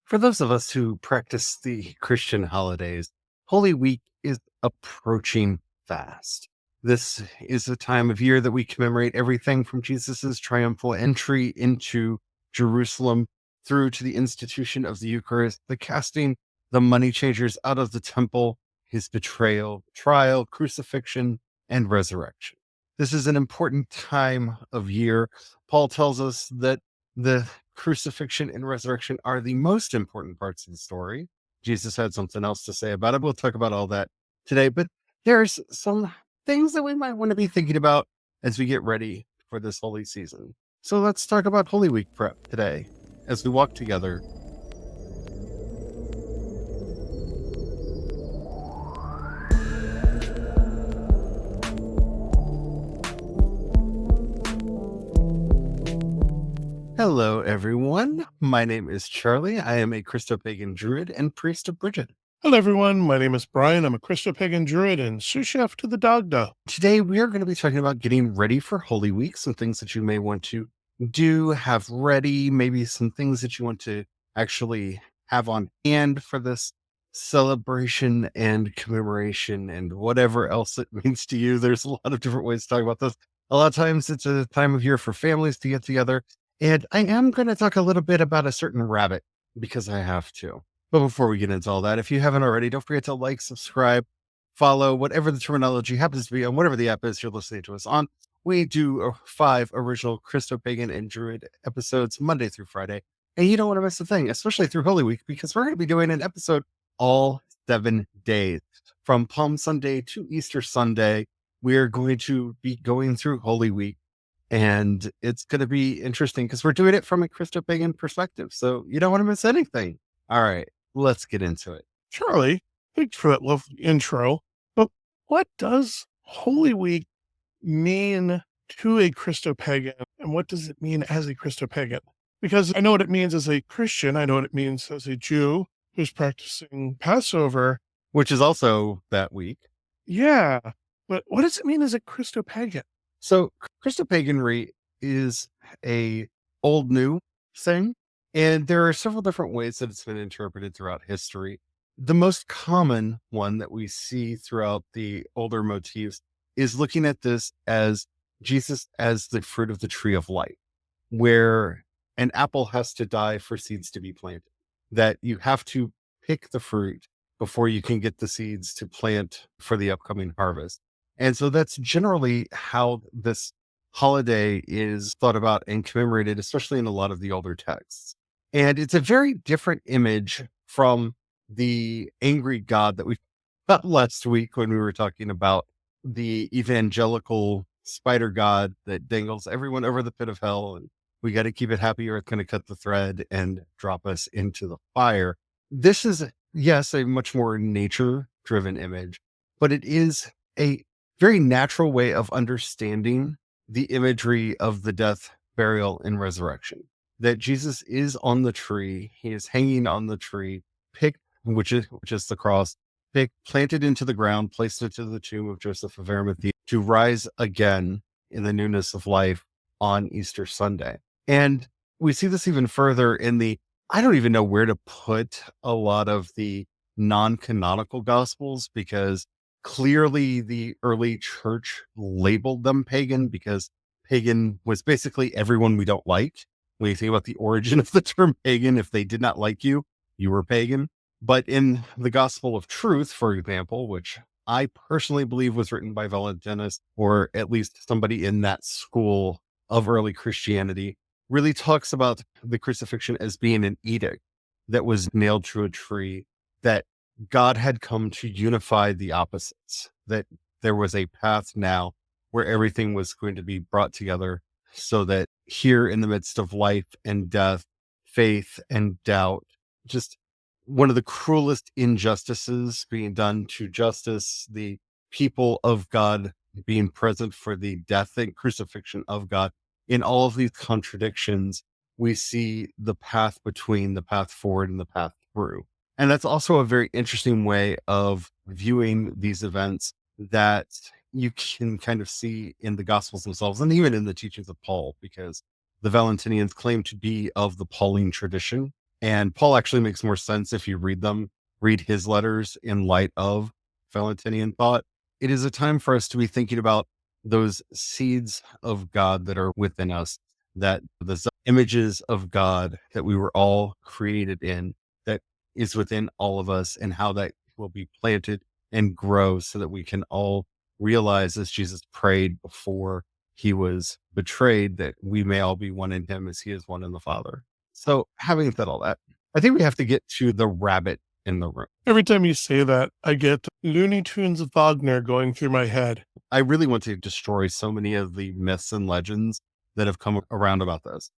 For those of us who practice the Christian holidays, Holy Week is approaching fast. This is a time of year that we commemorate everything from Jesus's triumphal entry into Jerusalem through to the institution of the Eucharist, the casting the money changers out of the temple, his betrayal, trial, crucifixion, and resurrection. This is an important time of year. Paul tells us that the crucifixion and resurrection are the most important parts of the story. Jesus had something else to say about it. We'll talk about all that today, but there's some things that we might want to be thinking about as we get ready for this holy season. So let's talk about Holy Week prep today as we walk together. Hello, everyone. My name is Charlie. I am a Christopagan druid and priest of Bridget. Hello, everyone. My name is Brian. I'm a Christopagan druid and sous chef to the dogma. Today, we are going to be talking about getting ready for Holy Week, some things that you may want to do, have ready, maybe some things that you want to actually have on hand for this celebration and commemoration and whatever else it means to you. There's a lot of different ways to talk about this. A lot of times it's a time of year for families to get together. And I am going to talk a little bit about a certain rabbit because I have to. But before we get into all that, if you haven't already, don't forget to like, subscribe, follow, whatever the terminology happens to be on whatever the app is you're listening to us on. We do 5 original Christopagan and Druid episodes Monday through Friday. And you don't want to miss a thing, especially through Holy Week, because we're going to be doing an episode all 7 days. From Palm Sunday to Easter Sunday, we're going to be going through Holy Week. And it's going to be interesting because we're doing it from a Christopagan perspective. So you don't want to miss anything. All right, let's get into it. Charlie, thanks for that lovely intro. But what does Holy Week mean to a Christopagan? And what does it mean as a Christopagan? Because I know what it means as a Christian. I know what it means as a Jew who's practicing Passover. Which is also that week. Yeah. But what does it mean as a Christopagan? So Christopaganry is a old new thing, and there are several different ways that it's been interpreted throughout history. The most common one that we see throughout the older motifs is looking at this as Jesus as the fruit of the tree of life, where an apple has to die for seeds to be planted, that you have to pick the fruit before you can get the seeds to plant for the upcoming harvest. And so that's generally how this holiday is thought about and commemorated, especially in a lot of the older texts. And it's a very different image from the angry God that we got last week when we were talking about the evangelical spider god that dangles everyone over the pit of hell. And we got to keep it happy or it's going to cut the thread and drop us into the fire. This is, yes, a much more nature-driven image, but it is a very natural way of understanding the imagery of the death, burial, and resurrection. That Jesus is on the tree, he is hanging on the tree, picked, which is the cross, picked, planted into the ground, placed into the tomb of Joseph of Arimathea to rise again in the newness of life on Easter Sunday. And we see this even further in I don't even know where to put a lot of the non-canonical gospels, because clearly the early church labeled them pagan because pagan was basically everyone we don't like. When you think about the origin of the term pagan, if they did not like you, you were pagan. But in the Gospel of Truth, for example, which I personally believe was written by Valentinus, or at least somebody in that school of early Christianity, really talks about the crucifixion as being an edict that was nailed to a tree, that God had come to unify the opposites, that there was a path now where everything was going to be brought together so that here in the midst of life and death, faith and doubt, just one of the cruelest injustices being done to justice, the people of God being present for the death and crucifixion of God. In all of these contradictions, we see the path between, the path forward, and the path through. And that's also a very interesting way of viewing these events that you can kind of see in the Gospels themselves and even in the teachings of Paul, because the Valentinians claim to be of the Pauline tradition. And Paul actually makes more sense if you read his letters in light of Valentinian thought. It is a time for us to be thinking about those seeds of God that are within us, that the images of God that we were all created in, that is within all of us, and how that will be planted and grow so that we can all realize, as Jesus prayed before he was betrayed, that we may all be one in him as he is one in the Father. So, having said all that, I think we have to get to the rabbit in the room. Every time you say that, I get Looney Tunes of Wagner going through my head. I really want to destroy so many of the myths and legends that have come around about this.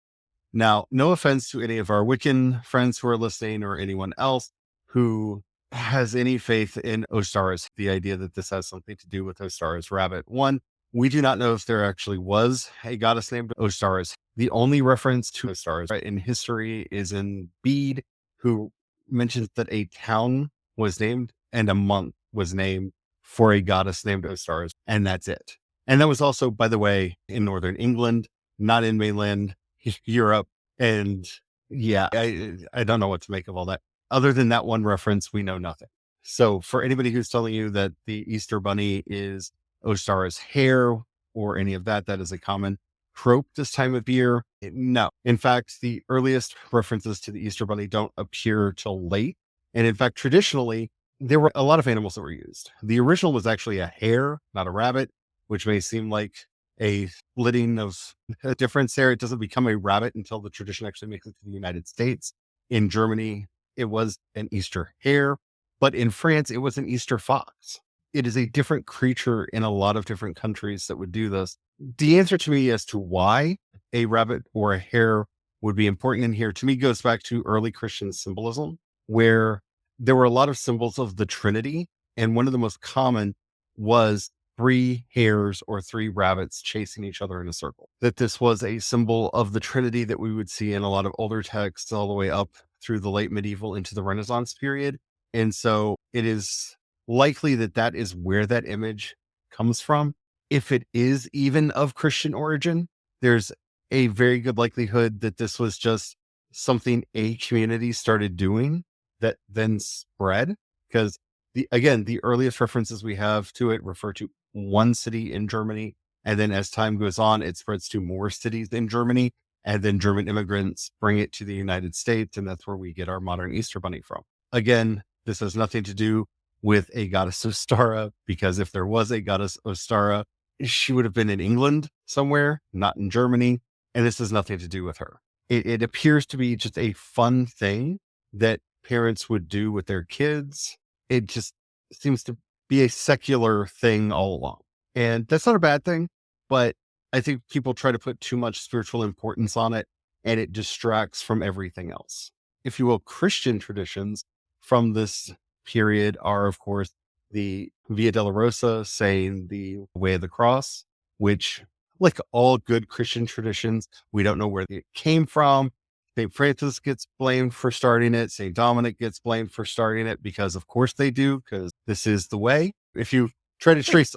Now, no offense to any of our Wiccan friends who are listening or anyone else who has any faith in Osiris, the idea that this has something to do with Osiris rabbit. One, we do not know if there actually was a goddess named Osiris. The only reference to Osiris in history is in Bede, who mentions that a town was named and a month was named for a goddess named Osiris, and that's it. And that was also, by the way, in northern England, not in mainland Europe. And yeah, I don't know what to make of all that. Other than that one reference, we know nothing. So for anybody who's telling you that the Easter Bunny is Osiris hair or any of that, that is a common trope this time of year. No. In fact, the earliest references to the Easter Bunny don't appear till late. And in fact, traditionally, there were a lot of animals that were used. The original was actually a hare, not a rabbit, which may seem like a splitting of a difference there. It doesn't become a rabbit until the tradition actually makes it to the United States. In Germany, it was an Easter hare, but in France, it was an Easter fox. It is a different creature in a lot of different countries that would do this. The answer to me as to why a rabbit or a hare would be important in here, to me, goes back to early Christian symbolism, where there were a lot of symbols of the Trinity. And one of the most common was 3 hares or 3 rabbits chasing each other in a circle. That this was a symbol of the Trinity that we would see in a lot of older texts all the way up through the late medieval into the Renaissance period. And so it is likely that that is where that image comes from. If it is even of Christian origin, there's a very good likelihood that this was just something a community started doing that then spread, because the earliest references we have to it refer to one city in Germany. And then as time goes on, it spreads to more cities in Germany. And then German immigrants bring it to the United States. And that's where we get our modern Easter Bunny from. Again, this has nothing to do with a goddess Ostara, because if there was a goddess Ostara, she would have been in England somewhere, not in Germany. And this has nothing to do with her. It appears to be just a fun thing that parents would do with their kids. It just seems to be a secular thing all along. And that's not a bad thing, but I think people try to put too much spiritual importance on it, and it distracts from everything else. If you will, Christian traditions from this period are, of course, the Via Dolorosa, saying the Way of the Cross, which, like all good Christian traditions, we don't know where it came from. St. Francis gets blamed for starting it. St. Dominic gets blamed for starting it, because of course they do, because this is the way. If you try to trace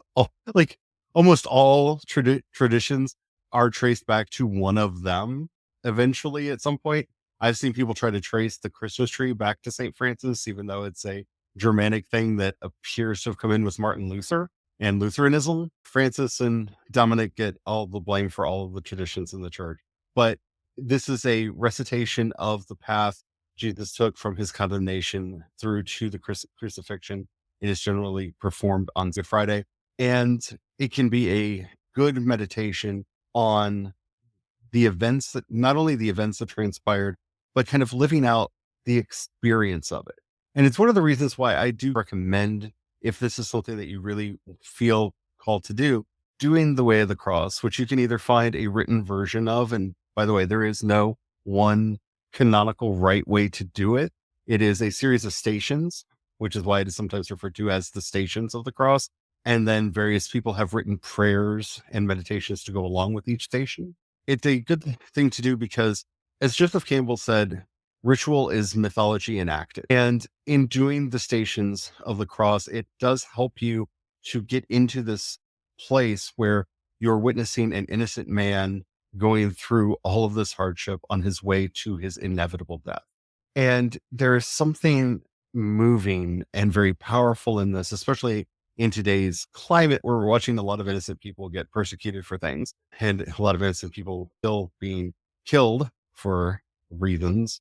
almost all traditions are traced back to one of them eventually at some point. I've seen people try to trace the Christmas tree back to St. Francis, even though it's a Germanic thing that appears to have come in with Martin Luther and Lutheranism. Francis and Dominic get all the blame for all of the traditions in the church. But this is a recitation of the path Jesus took from his condemnation through to the crucifixion. It is generally performed on Good Friday, and it can be a good meditation on the events that, not only the events that transpired, but kind of living out the experience of it. And it's one of the reasons why I do recommend, if this is something that you really feel called to do, doing the Way of the Cross, which you can either find a written version of. And by the way, there is no one canonical right way to do it. It is a series of stations, which is why it is sometimes referred to as the Stations of the Cross. And then various people have written prayers and meditations to go along with each station. It's a good thing to do because, as Joseph Campbell said, ritual is mythology enacted. And in doing the Stations of the Cross, it does help you to get into this place where you're witnessing an innocent man going through all of this hardship on his way to his inevitable death. And there's something moving and very powerful in this, especially in today's climate where we're watching a lot of innocent people get persecuted for things and a lot of innocent people still being killed for reasons.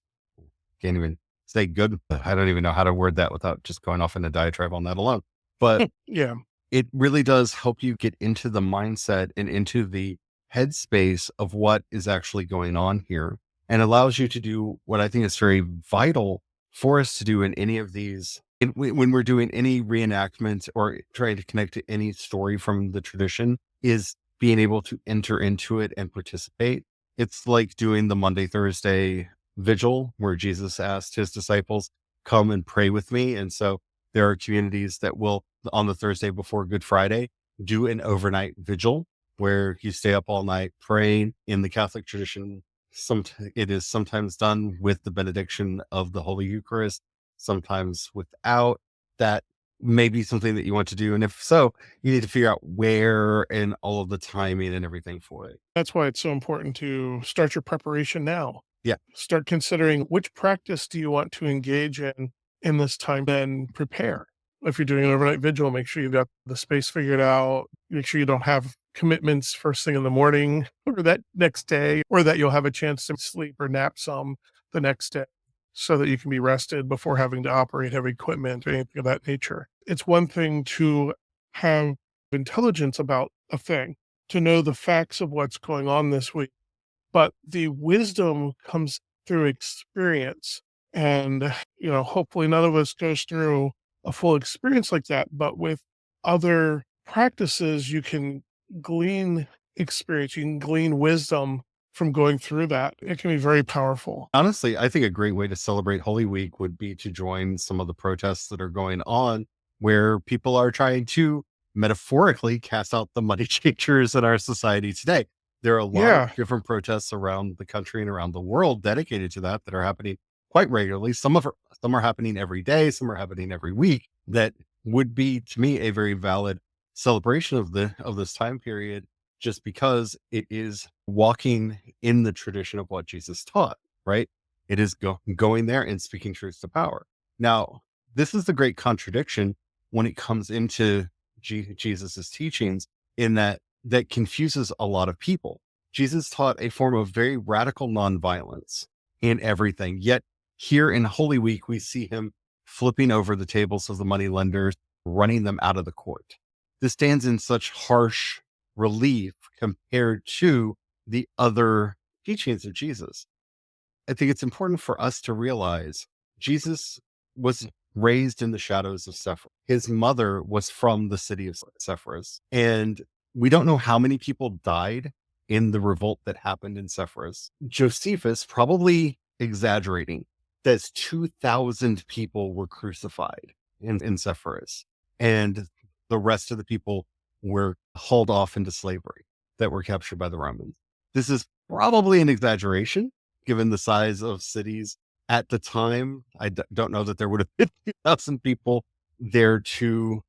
Can't even say good. I don't even know how to word that without just going off in a diatribe on that alone. But Yeah. it really does help you get into the mindset and into the headspace of what is actually going on here, and allows you to do what I think is very vital for us to do in any of these. When we're doing any reenactment or trying to connect to any story from the tradition, is being able to enter into it and participate. It's like doing the Monday, Thursday vigil where Jesus asked his disciples, come and pray with me. And so there are communities that will, on the Thursday before Good Friday, do an overnight vigil where you stay up all night praying. In the Catholic tradition, it is sometimes done with the benediction of the Holy Eucharist, sometimes without. That may be something that you want to do. And if so, you need to figure out where and all of the timing and everything for it. That's why it's so important to start your preparation now. Yeah. Start considering which practice do you want to engage in this time, then prepare. If you're doing an overnight vigil, make sure you've got the space figured out. Make sure you don't have commitments first thing in the morning or that next day, or that you'll have a chance to sleep or nap some the next day so that you can be rested before having to operate heavy equipment or anything of that nature. It's one thing to have intelligence about a thing, to know the facts of what's going on this week, but the wisdom comes through experience. And, hopefully none of us goes through a full experience like that, but with other practices, you can glean experience, you can glean wisdom from going through that. It can be very powerful. Honestly, I think a great way to celebrate Holy Week would be to join some of the protests that are going on where people are trying to metaphorically cast out the money changers in our society today. There are a lot of Yeah. different protests around the country and around the world dedicated to that are happening quite regularly. Some are happening every day, some are happening every week. That would be, to me, a very valid celebration of this time period, just because it is walking in the tradition of what Jesus taught, right? It is going there and speaking truth to power. Now, this is the great contradiction when it comes into Jesus's teachings, in that confuses a lot of people. Jesus taught a form of very radical nonviolence in everything. Yet here in Holy Week, we see him flipping over the tables of the money lenders, running them out of the court. This stands in such harsh relief compared to the other teachings of Jesus. I think it's important for us to realize Jesus was raised in the shadows of Sepphoris. His mother was from the city of Sepphoris. And we don't know how many people died in the revolt that happened in Sepphoris. Josephus, probably exaggerating, says 2,000 people were crucified in Sepphoris. And the rest of the people were hauled off into slavery that were captured by the Romans. This is probably an exaggeration given the size of cities at the time. I don't know that there would have been 2,000 people there to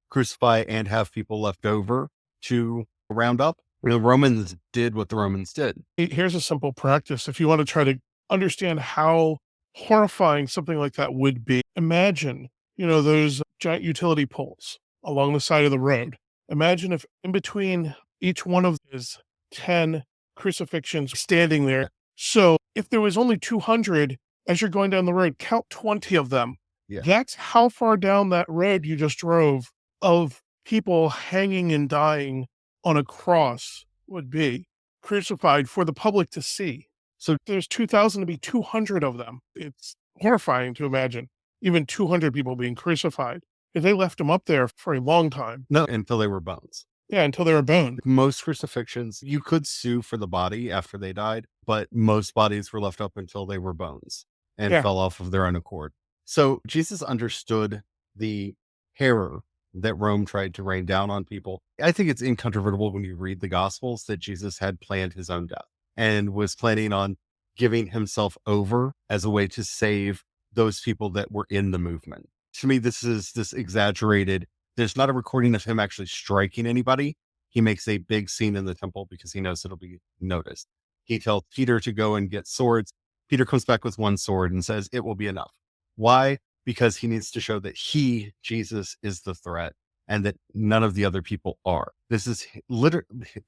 crucify and have people left over to round up. The Romans did what the Romans did. Here's a simple practice. If you want to try to understand how horrifying something like that would be, imagine, those giant utility poles along the side of the road. Imagine if in between each one of these 10 crucifixions standing there. So if there was only 200, as you're going down the road, count 20 of them. Yeah. That's how far down that road you just drove of people hanging and dying on a cross would be crucified for the public to see. So there's 2,000 to be 200 of them. It's horrifying to imagine even 200 people being crucified. They left them up there for a long time. No, until they were bones. Yeah, until they were bone. Most crucifixions, you could sue for the body after they died, but most bodies were left up until they were bones and fell off of their own accord. So Jesus understood the terror that Rome tried to rain down on people. I think it's incontrovertible when you read the Gospels that Jesus had planned his own death and was planning on giving himself over as a way to save those people that were in the movement. To me, this is this exaggerated. There's not a recording of him actually striking anybody. He makes a big scene in the temple because he knows it'll be noticed. He tells Peter to go and get swords. Peter comes back with one sword and says, it will be enough. Why? Because he needs to show that he, Jesus, is the threat and that none of the other people are. This is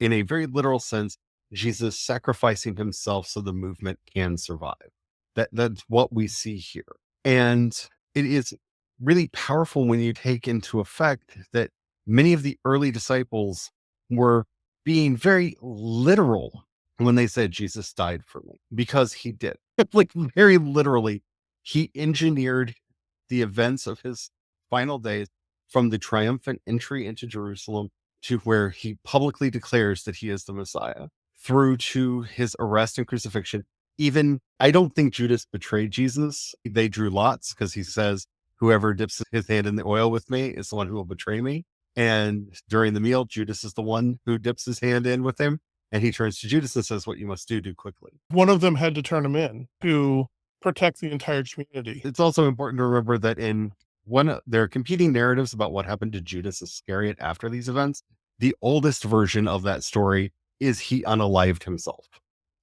in a very literal sense, Jesus sacrificing himself so the movement can survive. That's what we see here. And it is really powerful when you take into effect that many of the early disciples were being very literal when they said Jesus died for me, because he did. Like, very literally, he engineered the events of his final days, from the triumphant entry into Jerusalem to where he publicly declares that he is the Messiah, through to his arrest and crucifixion. Even, I don't think Judas betrayed Jesus. They drew lots because he says, whoever dips his hand in the oil with me is the one who will betray me. And during the meal, Judas is the one who dips his hand in with him. And he turns to Judas and says, what you must do quickly. One of them had to turn him in to protect the entire community. It's also important to remember that there are competing narratives about what happened to Judas Iscariot after these events. The oldest version of that story is he unalived himself.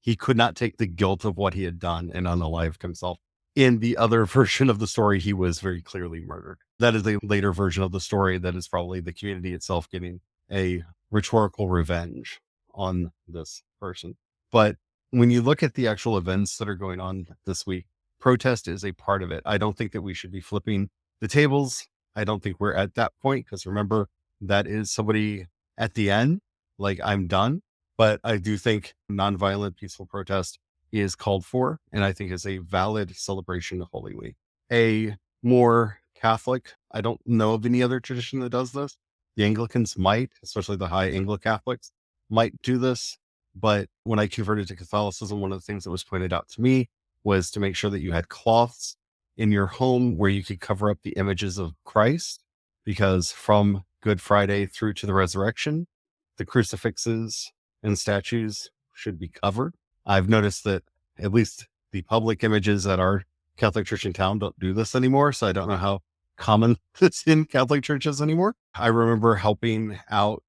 He could not take the guilt of what he had done and unalived himself. In the other version of the story, he was very clearly murdered. That is a later version of the story that is probably the community itself getting a rhetorical revenge on this person. But when you look at the actual events that are going on this week, protest is a part of it. I don't think that we should be flipping the tables. I don't think we're at that point, because remember, that is somebody at the end, like, I'm done. But I do think nonviolent, peaceful protest is called for, and I think is a valid celebration of Holy Week. A more Catholic, I don't know of any other tradition that does this. The Anglicans might, especially the high Anglo-Catholics, might do this. But when I converted to Catholicism, one of the things that was pointed out to me was to make sure that you had cloths in your home where you could cover up the images of Christ, because from Good Friday through to the resurrection, the crucifixes and statues should be covered. I've noticed that at least the public images at our Catholic church in town don't do this anymore. So I don't know how common it's in Catholic churches anymore. I remember helping out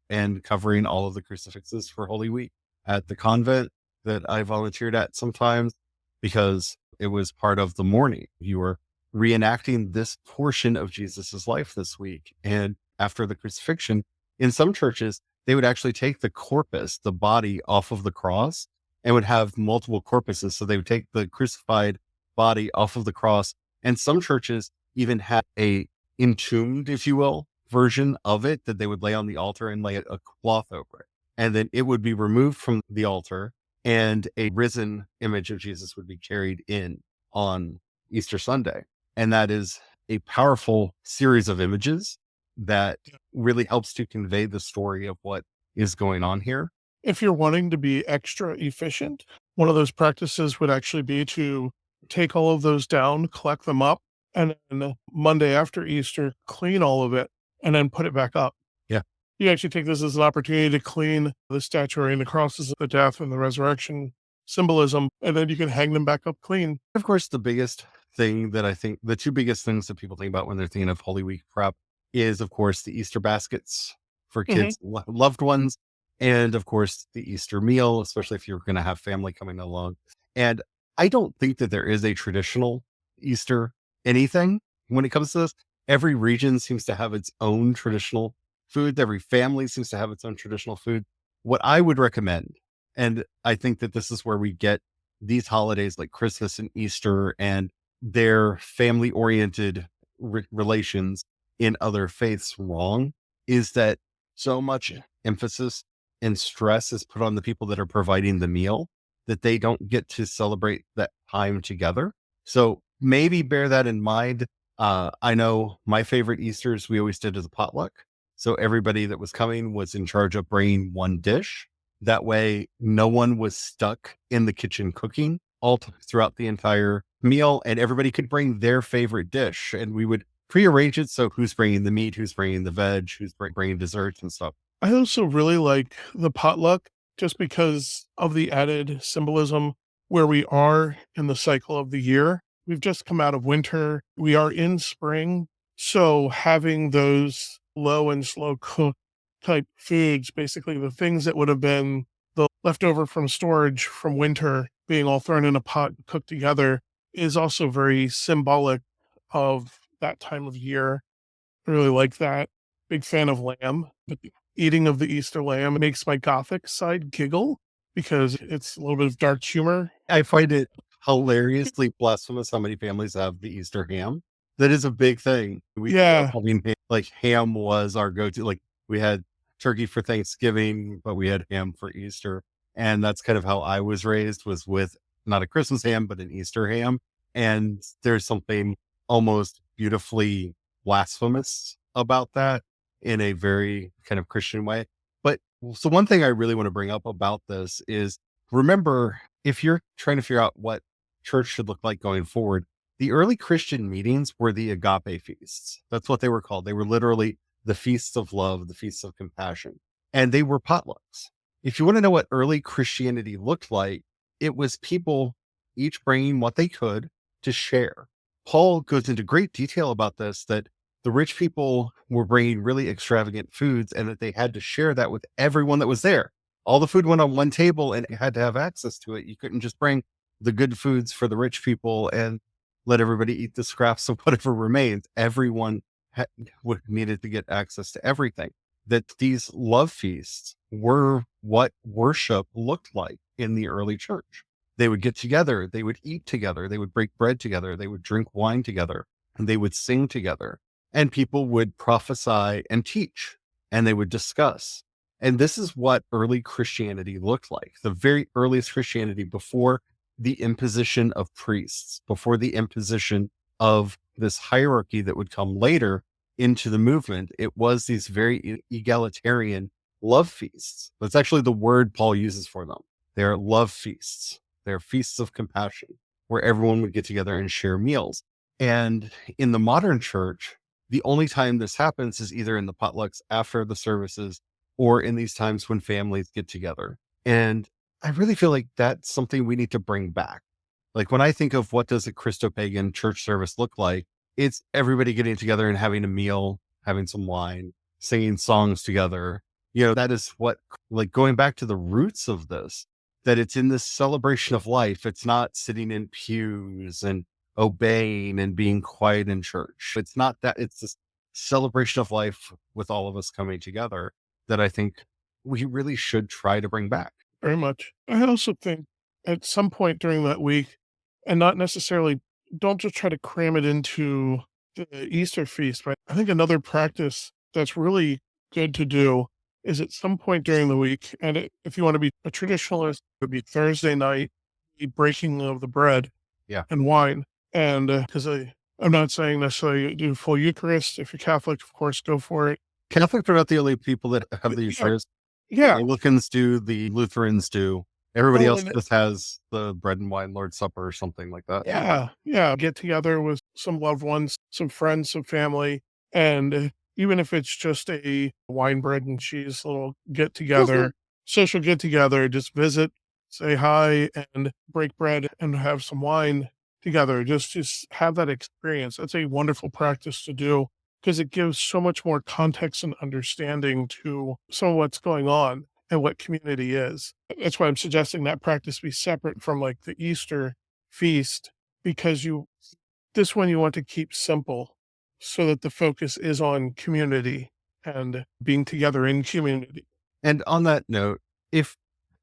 and covering all of the crucifixes for Holy Week at the convent that I volunteered at sometimes, because it was part of the mourning. You were reenacting this portion of Jesus's life this week. And after the crucifixion, in some churches, they would actually take the corpus, the body, off of the cross, and would have multiple corpuses. So they would take the crucified body off of the cross. And some churches even had a entombed, if you will, version of it that they would lay on the altar and lay a cloth over it. And then it would be removed from the altar, and a risen image of Jesus would be carried in on Easter Sunday. And that is a powerful series of images that really helps to convey the story of what is going on here. If you're wanting to be extra efficient, one of those practices would actually be to take all of those down, collect them up, and then Monday after Easter, clean all of it, and then put it back up. Yeah. You actually take this as an opportunity to clean the statuary and the crosses of the death and the resurrection symbolism, and then you can hang them back up clean. Of course, the biggest thing that I think, the two biggest things that people think about when they're thinking of Holy Week prep is, of course, the Easter baskets for kids, loved ones, and of course, the Easter meal, especially if you're going to have family coming along. And I don't think that there is a traditional Easter anything when it comes to this. Every region seems to have its own traditional food. Every family seems to have its own traditional food. What I would recommend, and I think that this is where we get these holidays like Christmas and Easter and their family-oriented relations in other faiths wrong, is that so much emphasis and stress is put on the people that are providing the meal that they don't get to celebrate that time together. So maybe bear that in mind. I know my favorite Easters we always did as a potluck. So everybody that was coming was in charge of bringing one dish. That way, no one was stuck in the kitchen cooking throughout the entire meal, and everybody could bring their favorite dish. And we would prearrange it. So who's bringing the meat, who's bringing the veg, who's bringing desserts and stuff. I also really like the potluck just because of the added symbolism where we are in the cycle of the year. We've just come out of winter. We are in spring. So having those low and slow cook type foods, basically the things that would have been the leftover from storage from winter, being all thrown in a pot and cooked together is also very symbolic of that time of year. I really like that. Big fan of lamb, but the eating of the Easter lamb makes my Gothic side giggle because it's a little bit of dark humor. I find it hilariously blasphemous how many families have the Easter ham. That is a big thing. We grew up Yeah, having like ham was our go-to. Like we had turkey for Thanksgiving, but we had ham for Easter. And that's kind of how I was raised, was with not a Christmas ham, but an Easter ham. And there's something almost beautifully blasphemous about that in a very kind of Christian way. But so one thing I really want to bring up about this is, remember, if you're trying to figure out what church should look like going forward, the early Christian meetings were the agape feasts. That's what they were called. They were literally the feasts of love, the feasts of compassion, and they were potlucks. If you want to know what early Christianity looked like, it was people each bringing what they could to share. Paul goes into great detail about this, that the rich people were bringing really extravagant foods and that they had to share that with everyone that was there. All the food went on one table and you had to have access to it. You couldn't just bring the good foods for the rich people and let everybody eat the scraps of whatever remains. Everyone needed to get access to everything. That these love feasts were what worship looked like in the early church. They would get together, they would eat together, they would break bread together, they would drink wine together, and they would sing together. And people would prophesy and teach, and they would discuss. And this is what early Christianity looked like. The very earliest Christianity, before the imposition of priests, before the imposition of this hierarchy that would come later into the movement, it was these very egalitarian love feasts. That's actually the word Paul uses for them. They're love feasts. They're feasts of compassion, where everyone would get together and share meals. And in the modern church, the only time this happens is either in the potlucks after the services or in these times when families get together. And I really feel like that's something we need to bring back. Like when I think of what does a Christopagan church service look like, it's everybody getting together and having a meal, having some wine, singing songs together. That is what, like, going back to the roots of this, that it's in this celebration of life. It's not sitting in pews and obeying and being quiet in church. It's not that. It's this celebration of life with all of us coming together that I think we really should try to bring back. very much. I also think at some point during that week, and not necessarily, don't just try to cram it into the Easter feast, but I think another practice that's really good to do is at some point during the week, and if you want to be a traditionalist, it would be Thursday night, the breaking of the bread Yeah. and wine. And because I'm not saying necessarily do full Eucharist. If you're Catholic, of course, go for it. Catholics are not the only people that have the Yeah, Eucharist. yeah. Anglicans do, the Lutherans do. Everybody Well, else just has the bread and wine Lord's Supper or something like that. yeah. Get together with some loved ones, some friends, some family, and even if it's just a wine, bread, and cheese little get together, social get together, just visit, say hi, and break bread and have some wine together. Just have that experience. That's a wonderful practice to do because it gives so much more context and understanding to some of what's going on and what community is. That's why I'm suggesting that practice be separate from like the Easter feast, because this one you want to keep simple so that the focus is on community and being together in community. And on that note, if,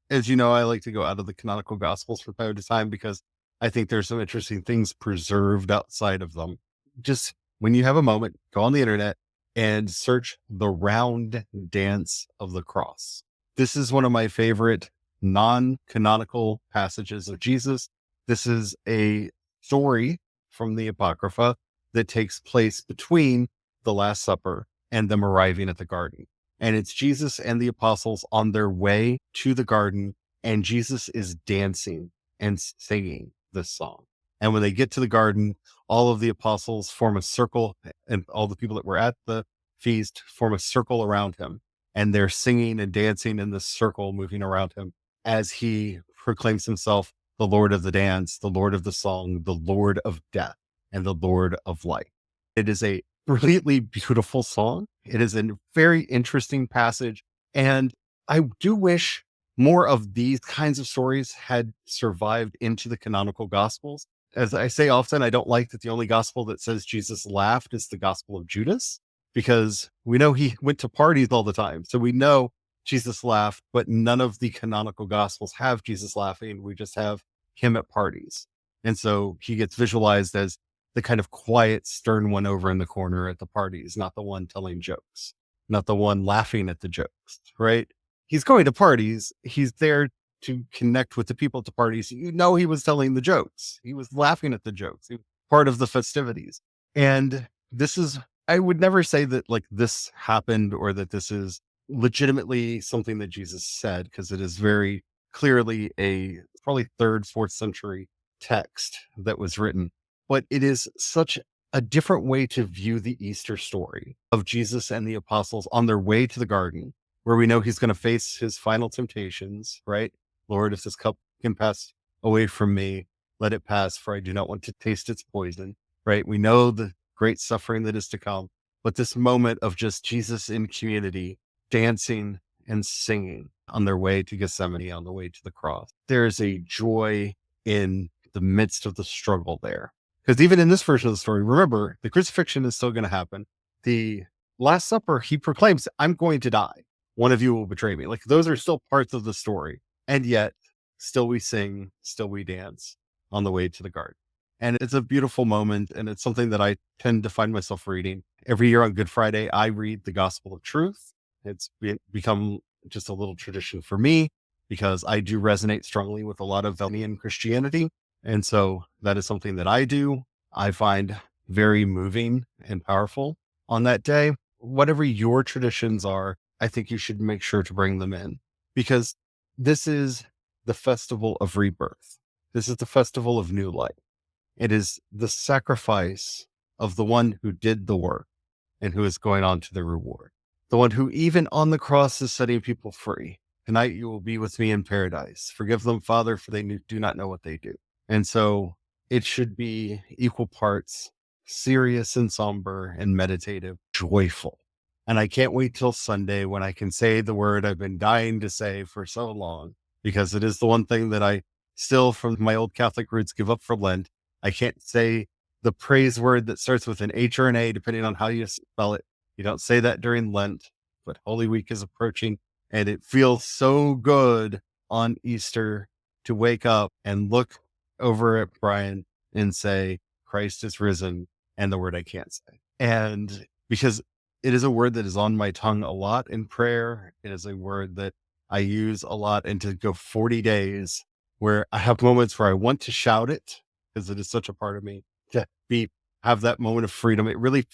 as you know, I like to go out of the canonical gospels from time to time because I think there's some interesting things preserved outside of them. Just when you have a moment, go on the internet and search the round dance of the cross. This is one of my favorite non-canonical passages of Jesus. This is a story from the Apocrypha that takes place between the Last Supper and them arriving at the garden. And it's Jesus and the apostles on their way to the garden, and Jesus is dancing and singing this song. And when they get to the garden, all of the apostles form a circle, and all the people that were at the feast form a circle around him. And they're singing and dancing in this circle, moving around him as he proclaims himself the Lord of the dance, the Lord of the song, the Lord of death, and the Lord of life. It is a brilliantly beautiful song. It is a very interesting passage. And I do wish more of these kinds of stories had survived into the canonical gospels. As I say often, I don't like that the only gospel that says Jesus laughed is the gospel of Judas, because we know he went to parties all the time. So we know Jesus laughed, but none of the canonical gospels have Jesus laughing. We just have him at parties. And so he gets visualized as the kind of quiet, stern one over in the corner at the parties, not the one telling jokes, not the one laughing at the jokes, right? He's going to parties. He's there to connect with the people at the parties. You know, he was telling the jokes. He was laughing at the jokes. He was part of the festivities. And this is, I would never say that like this happened or that this is legitimately something that Jesus said, because it is very clearly a probably 3rd, 4th century text that was written. But it is such a different way to view the Easter story of Jesus and the apostles on their way to the garden, where we know he's going to face his final temptations, right? Lord, if this cup can pass away from me, let it pass, for I do not want to taste its poison, right? We know the great suffering that is to come, but this moment of just Jesus in community, dancing and singing on their way to Gethsemane, on the way to the cross. There is a joy in the midst of the struggle there. Because even in this version of the story, remember, the crucifixion is still going to happen. The Last Supper, he proclaims, I'm going to die. One of you will betray me. Like, those are still parts of the story. And yet, still we sing, still we dance on the way to the garden. And it's a beautiful moment. And it's something that I tend to find myself reading. Every year on Good Friday, I read the Gospel of Truth. It's become just a little tradition for me, because I do resonate strongly with a lot of Valenian Christianity. And so that is something that I do. I find very moving and powerful on that day. Whatever your traditions are, I think you should make sure to bring them in, because this is the festival of rebirth. This is the festival of new life. It is the sacrifice of the one who did the work and who is going on to the reward. The one who even on the cross is setting people free. Tonight you will be with me in paradise. Forgive them, Father, for they do not know what they do. And so it should be equal parts serious and somber and meditative, joyful. And I can't wait till Sunday when I can say the word I've been dying to say for so long, because it is the one thing that I still, from my old Catholic roots, give up for Lent. I can't say the praise word that starts with an H or an A, depending on how you spell it. You don't say that during Lent, but Holy Week is approaching, and it feels so good on Easter to wake up and look over at Brian and say, Christ is risen, and the word I can't say. And because it is a word that is on my tongue a lot in prayer, it is a word that I use a lot, and to go 40 days where I have moments where I want to shout it, because it is such a part of me, to have that moment of freedom. It really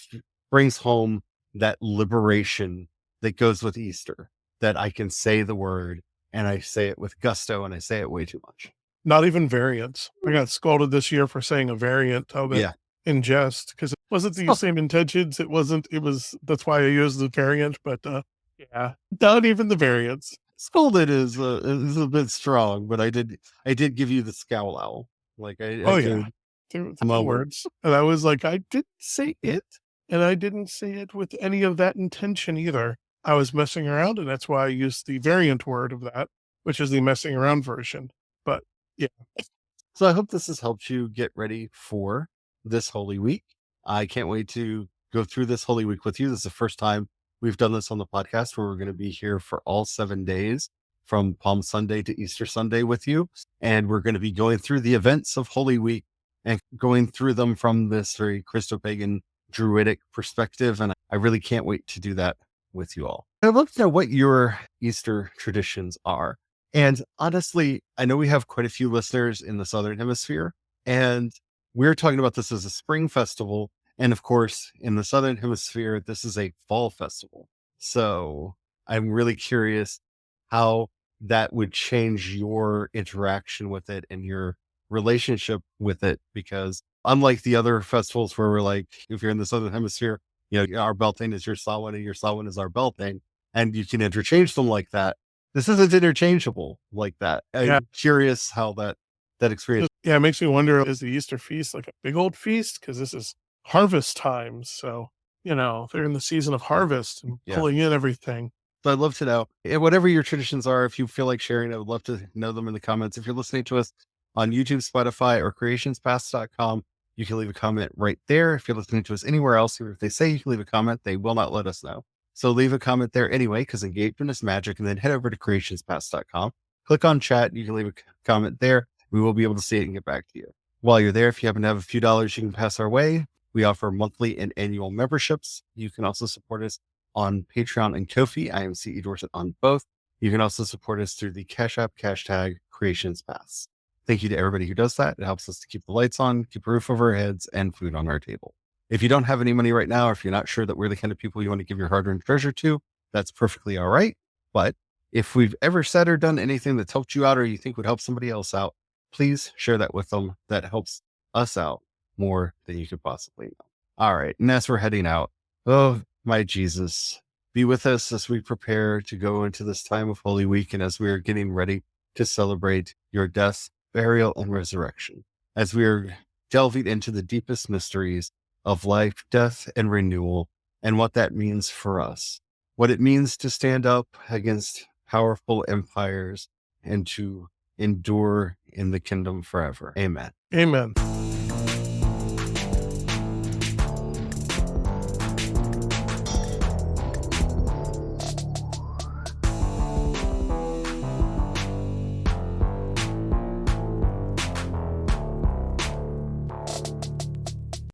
brings home that liberation that goes with Easter, that I can say the word, and I say it with gusto, and I say it way too much. Not even variants. I got scolded this year for saying a variant of it in jest, because it wasn't the same intentions. That's why I used the variant, but yeah, not even the variants. Scolded is a bit strong, but I did give you the scowl owl. Like Two words. And I was like, I didn't say it, and I didn't say it with any of that intention either. I was messing around, and that's why I used the variant word of that, which is the messing around version. But yeah. So I hope this has helped you get ready for this Holy Week. I can't wait to go through this Holy Week with you. This is the first time we've done this on the podcast, where we're going to be here for all 7 days from Palm Sunday to Easter Sunday with you. And we're going to be going through the events of Holy Week and going through them from this very Christopagan Druidic perspective. And I really can't wait to do that with you all. I'd love to know what your Easter traditions are. And honestly, I know we have quite a few listeners in the Southern Hemisphere, and we're talking about this as a spring festival. And of course, in the Southern Hemisphere, this is a fall festival. So I'm really curious how that would change your interaction with it and your relationship with it. Because unlike the other festivals where we're like, if you're in the Southern Hemisphere, you know, our Beltane is your Samhain and your Samhain is our Beltane, and you can interchange them like that. This isn't interchangeable like that. I'm curious how that experience. Yeah, it makes me wonder, is the Easter feast like a big old feast? Because this is harvest time. So, you know, they're in the season of harvest and pulling in everything. So I'd love to know. And whatever your traditions are, if you feel like sharing, I would love to know them in the comments. If you're listening to us on YouTube, Spotify, or CreationsPaths.com, you can leave a comment right there. If you're listening to us anywhere else, if they say you can leave a comment, they will not let us know. So leave a comment there anyway, because engagement is magic. And then head over to CreationsPaths.com. Click on chat. You can leave a comment there. We will be able to see it and get back to you. While you're there, if you happen to have a few dollars you can pass our way, we offer monthly and annual memberships. You can also support us on Patreon and Ko-fi. I am CE Dorset on both. You can also support us through the Cash App #, CreationsPaths. Thank you to everybody who does that. It helps us to keep the lights on, keep a roof over our heads, and food on our table. If you don't have any money right now, or if you're not sure that we're the kind of people you want to give your hard-earned treasure to, that's perfectly all right. But if we've ever said or done anything that's helped you out or you think would help somebody else out, please share that with them. That helps us out more than you could possibly know. All right. And as we're heading out, oh, my Jesus, be with us as we prepare to go into this time of Holy Week and as we are getting ready to celebrate your death, burial, and resurrection, as we are delving into the deepest mysteries of life, death, and renewal, and what that means for us, what it means to stand up against powerful empires and to endure in the kingdom forever. Amen. Amen.